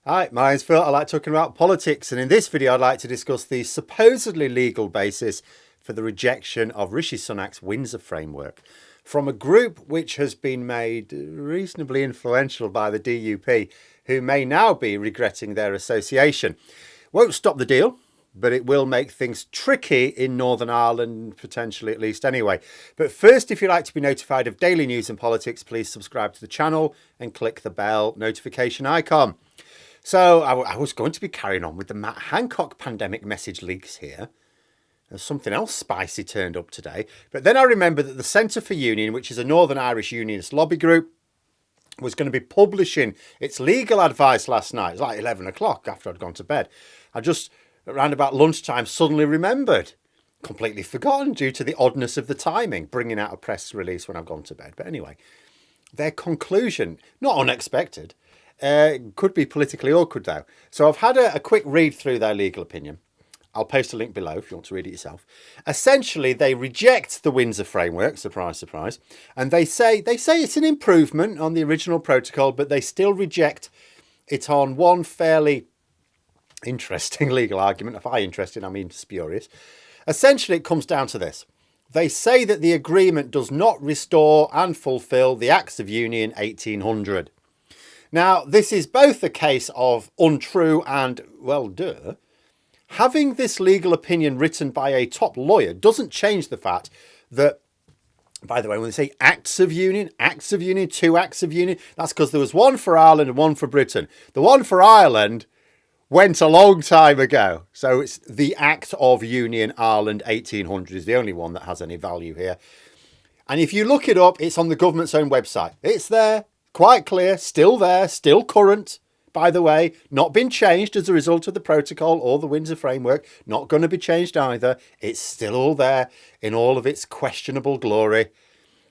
Hi, my name's Phil. I like talking about politics, and in this video I'd like to discuss the supposedly legal basis for the rejection of Rishi Sunak's Windsor Framework from a group which has been made reasonably influential by the DUP, who may now be regretting their association. Won't stop the deal, but it will make things tricky in Northern Ireland, potentially at least anyway. But first, if you'd like to be notified of daily news and politics, please subscribe to the channel and click the bell notification icon. So I was going to be carrying on with the Matt Hancock pandemic message leaks here. There's something else spicy turned up today. But then I remembered that the Centre for Union, which is a Northern Irish Unionist lobby group, was going to be publishing its legal advice last night. It was like 11 o'clock after I'd gone to bed. I just, around about lunchtime, suddenly remembered. Completely forgotten due to the oddness of the timing, bringing out a press release when I've gone to bed. But anyway, their conclusion, not unexpected, could be politically awkward though. So I've had a quick read through their legal opinion. I'll post a link below if you want to read it yourself. Essentially, they reject the Windsor Framework, surprise, surprise, and they say it's an improvement on the original protocol, but they still reject it on one fairly interesting legal argument. By interesting, I mean spurious. Essentially, it comes down to this. They say that the agreement does not restore and fulfil the Acts of Union 1800. Now, this is both a case of untrue and, well, duh. Having this legal opinion written by a top lawyer doesn't change the fact that, by the way, when they say Acts of Union, two Acts of Union, that's because there was one for Ireland and one for Britain. The one for Ireland went a long time ago. So it's the Act of Union Ireland 1800 is the only one that has any value here. And if you look it up, it's on the government's own website. It's there. Quite clear, still there, still current, by the way, not been changed as a result of the protocol or the Windsor Framework, not going to be changed either. It's still all there in all of its questionable glory.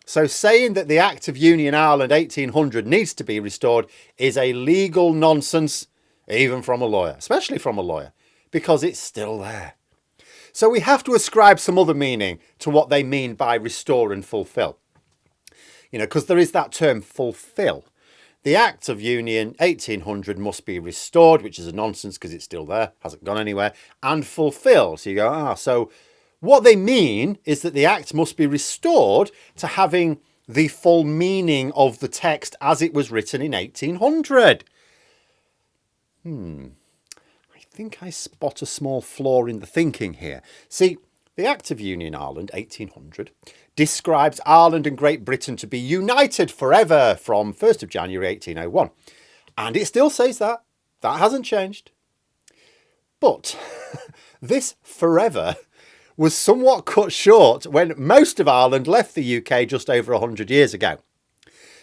So saying that the Act of Union Ireland 1800 needs to be restored is a legal nonsense, even from a lawyer, especially from a lawyer, because it's still there. So we have to ascribe some other meaning to what they mean by restore and fulfill. You know, because there is that term fulfill. The Act of Union 1800 must be restored, which is a nonsense because it's still there, hasn't gone anywhere, and fulfill. So you go, so what they mean is that the Act must be restored to having the full meaning of the text as it was written in 1800. I think I spot a small flaw in the thinking here. See, the Act of Union Ireland 1800 describes Ireland and Great Britain to be united forever from 1st of January 1801. And it still says that. That hasn't changed. But this forever was somewhat cut short when most of Ireland left the UK just over 100 years ago.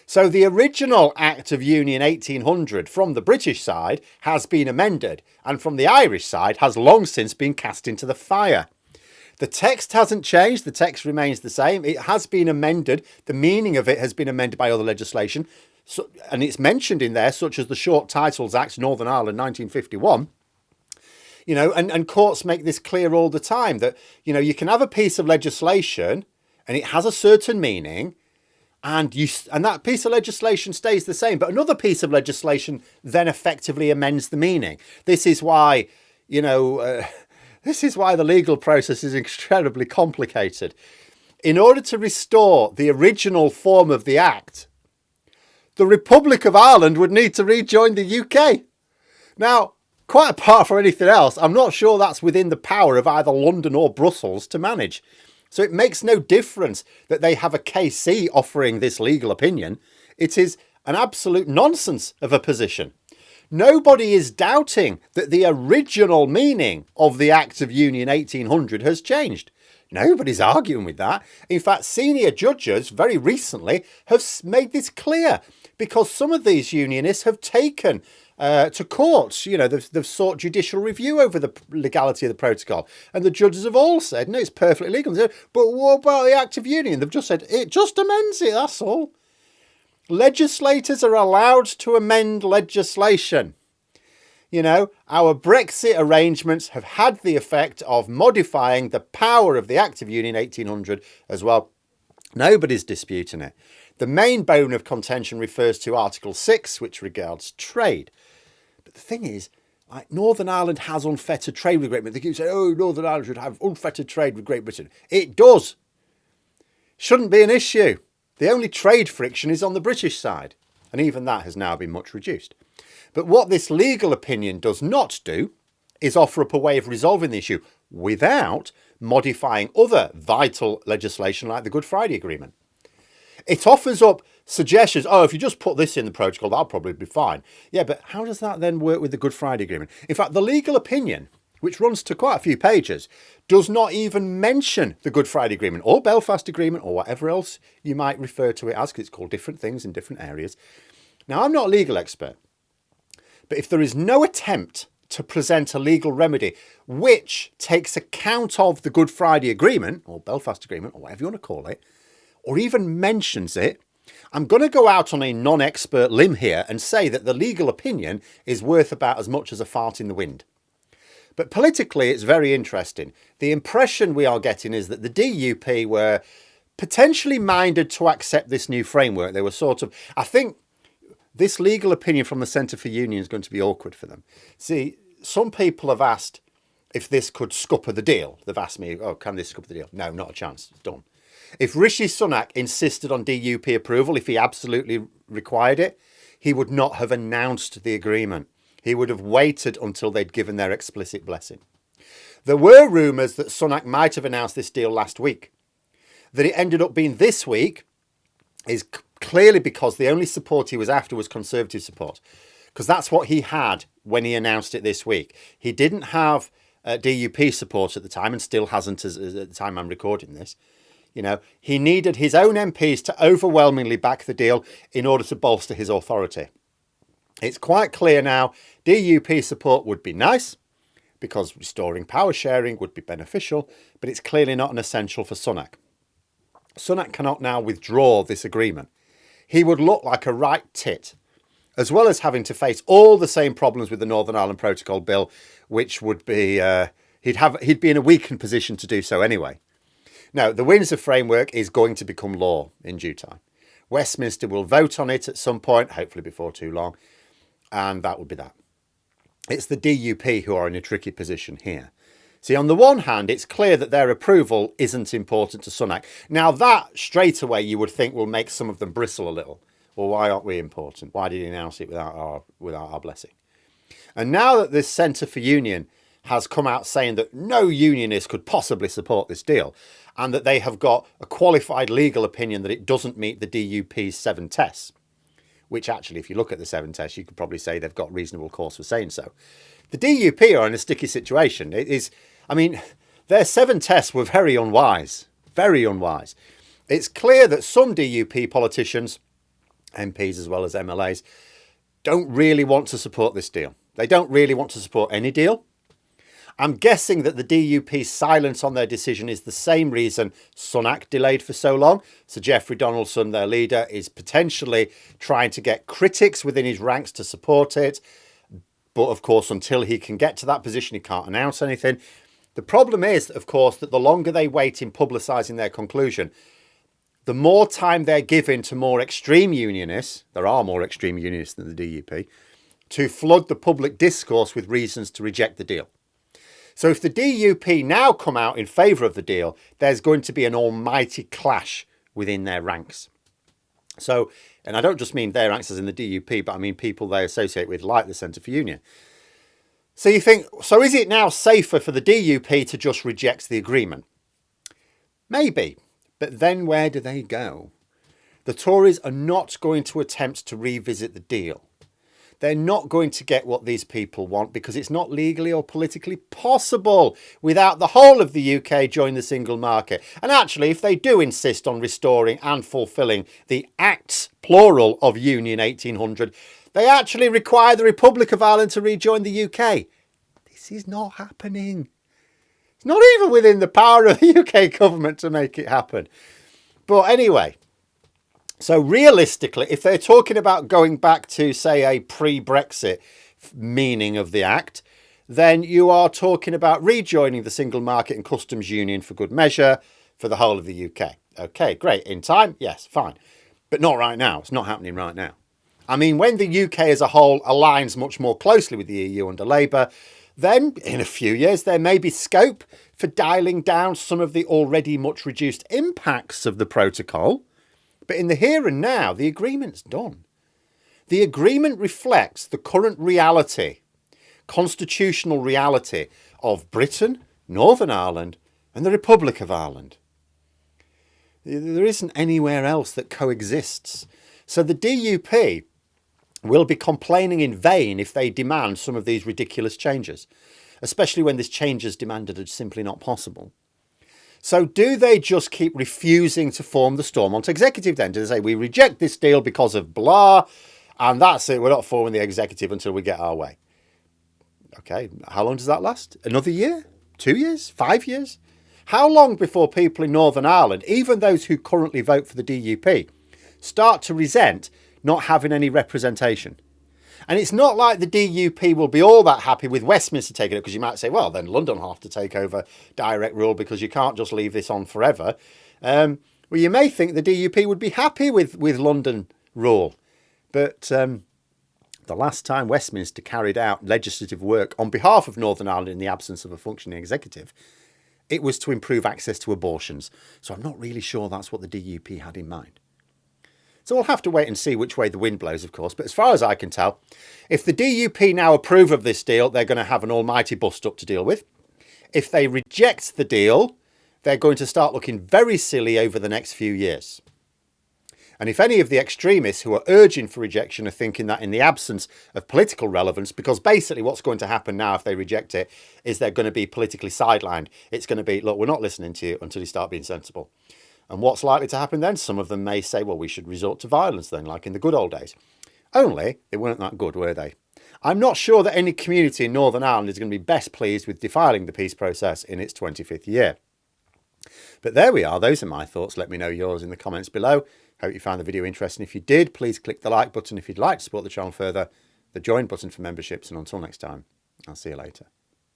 So the original Act of Union 1800 from the British side has been amended, and from the Irish side has long since been cast into the fire. The text hasn't changed. The text remains the same. It has been amended. The meaning of it has been amended by other legislation. And it's mentioned in there, such as the Short Titles Act, Northern Ireland, 1951. You know, and courts make this clear all the time that, you know, you can have a piece of legislation and it has a certain meaning and that piece of legislation stays the same. But another piece of legislation then effectively amends the meaning. This is why, this is why the legal process is incredibly complicated. In order to restore the original form of the Act, the Republic of Ireland would need to rejoin the UK. Now, quite apart from anything else, I'm not sure that's within the power of either London or Brussels to manage. So it makes no difference that they have a KC offering this legal opinion. It is an absolute nonsense of a position. Nobody is doubting that the original meaning of the Act of Union 1800 has changed. Nobody's arguing with that. In fact, senior judges very recently have made this clear because some of these unionists have taken to courts. You know, they've sought judicial review over the legality of the protocol. And the judges have all said, no, it's perfectly legal. But what about the Act of Union? They've just said, it just amends it, that's all. Legislators are allowed to amend legislation. You know, our Brexit arrangements have had the effect of modifying the power of the Act of Union 1800 as well. Nobody's disputing it. The main bone of contention refers to Article 6, which regards trade. the thing is, like, Northern Ireland has unfettered trade with Great Britain. They keep saying, oh, Northern Ireland should have unfettered trade with Great Britain. It does. Shouldn't be an issue. The only trade friction is on the British side. And even that has now been much reduced. But what this legal opinion does not do is offer up a way of resolving the issue without modifying other vital legislation like the Good Friday Agreement. It offers up suggestions. Oh, if you just put this in the protocol, that'll probably be fine. Yeah, but how does that then work with the Good Friday Agreement? In fact, the legal opinion, which runs to quite a few pages, does not even mention the Good Friday Agreement or Belfast Agreement or whatever else you might refer to it as, because it's called different things in different areas. Now, I'm not a legal expert, but if there is no attempt to present a legal remedy which takes account of the Good Friday Agreement or Belfast Agreement or whatever you want to call it, or even mentions it, I'm going to go out on a non-expert limb here and say that the legal opinion is worth about as much as a fart in the wind. But politically, it's very interesting. The impression we are getting is that the DUP were potentially minded to accept this new framework. They were sort of, I think this legal opinion from the Centre for Union is going to be awkward for them. See, some people have asked if this could scupper the deal. They've asked me, oh, can this scupper the deal? No, not a chance. It's done. If Rishi Sunak insisted on DUP approval, if he absolutely required it, he would not have announced the agreement. He would have waited until they'd given their explicit blessing. There were rumours that Sunak might have announced this deal last week. That it ended up being this week is clearly because the only support he was after was Conservative support. Because that's what he had when he announced it this week. He didn't have DUP support at the time and still hasn't at the time I'm recording this. You know, he needed his own MPs to overwhelmingly back the deal in order to bolster his authority. It's quite clear now DUP support would be nice because restoring power sharing would be beneficial, but it's clearly not an essential for Sunak. Sunak cannot now withdraw this agreement. He would look like a right tit, as well as having to face all the same problems with the Northern Ireland Protocol Bill, which would be, he'd be in a weakened position to do so anyway. Now, the Windsor Framework is going to become law in due time. Westminster will vote on it at some point, hopefully before too long, and that would be that. It's the DUP who are in a tricky position here. See, on the one hand, it's clear that their approval isn't important to Sunak. Now, that straight away you would think will make some of them bristle a little. Well, why aren't we important? Why did he announce it without our blessing? And now that this Centre for Union has come out saying that no unionist could possibly support this deal, and that they have got a qualified legal opinion that it doesn't meet the DUP's 7 tests, which actually, if you look at the 7 tests, you could probably say they've got reasonable cause for saying so. The DUP are in a sticky situation. It is, I mean, their 7 tests were very unwise, very unwise. It's clear that some DUP politicians, MPs as well as MLAs, don't really want to support this deal. They don't really want to support any deal. I'm guessing that the DUP's silence on their decision is the same reason Sunak delayed for so long. So Geoffrey Donaldson, their leader, is potentially trying to get critics within his ranks to support it. But of course, until he can get to that position, he can't announce anything. The problem is, of course, that the longer they wait in publicising their conclusion, the more time they're given to more extreme unionists, there are more extreme unionists than the DUP, to flood the public discourse with reasons to reject the deal. So if the DUP now come out in favour of the deal, there's going to be an almighty clash within their ranks. So, and I don't just mean their ranks as in the DUP, but I mean people they associate with, like the Centre for Union. So you think, so is it now safer for the DUP to just reject the agreement? Maybe, but then where do they go? The Tories are not going to attempt to revisit the deal. They're not going to get what these people want because it's not legally or politically possible without the whole of the UK joining the single market. And actually, if they do insist on restoring and fulfilling the acts, plural, of Union 1800, they actually require the Republic of Ireland to rejoin the UK. This is not happening. It's not even within the power of the UK government to make it happen. But anyway, so realistically, if they're talking about going back to, say, a pre-Brexit meaning of the Act, then you are talking about rejoining the Single Market and Customs Union for good measure for the whole of the UK. Okay, great. In time? Yes, fine. But not right now. It's not happening right now. I mean, when the UK as a whole aligns much more closely with the EU under Labour, then in a few years there may be scope for dialing down some of the already much reduced impacts of the protocol. But in the here and now, the agreement's done. The agreement reflects the current reality, constitutional reality of Britain, Northern Ireland and the Republic of Ireland. There isn't anywhere else that coexists. So the DUP will be complaining in vain if they demand some of these ridiculous changes, especially when these changes demanded are simply not possible. So do they just keep refusing to form the Stormont executive then? Do they say, we reject this deal because of blah, and that's it, we're not forming the executive until we get our way? Okay, how long does that last? Another year? 2 years? 5 years? How long before people in Northern Ireland, even those who currently vote for the DUP, start to resent not having any representation? And it's not like the DUP will be all that happy with Westminster taking it, because you might say, well, then London will have to take over direct rule because you can't just leave this on forever. Well, you may think the DUP would be happy with London rule. But the last time Westminster carried out legislative work on behalf of Northern Ireland in the absence of a functioning executive, it was to improve access to abortions. So I'm not really sure that's what the DUP had in mind. So we'll have to wait and see which way the wind blows, of course. But as far as I can tell, if the DUP now approve of this deal, they're going to have an almighty bust-up to deal with. If they reject the deal, they're going to start looking very silly over the next few years. And if any of the extremists who are urging for rejection are thinking that in the absence of political relevance, because basically what's going to happen now if they reject it is they're going to be politically sidelined. It's going to be, look, we're not listening to you until you start being sensible. And what's likely to happen then? Some of them may say, well, we should resort to violence then, like in the good old days. Only they weren't that good, were they? I'm not sure that any community in Northern Ireland is going to be best pleased with defiling the peace process in its 25th year. But there we are. Those are my thoughts. Let me know yours in the comments below. Hope you found the video interesting. If you did, please click the like button if you'd like to support the channel further, the join button for memberships, and until next time, I'll see you later.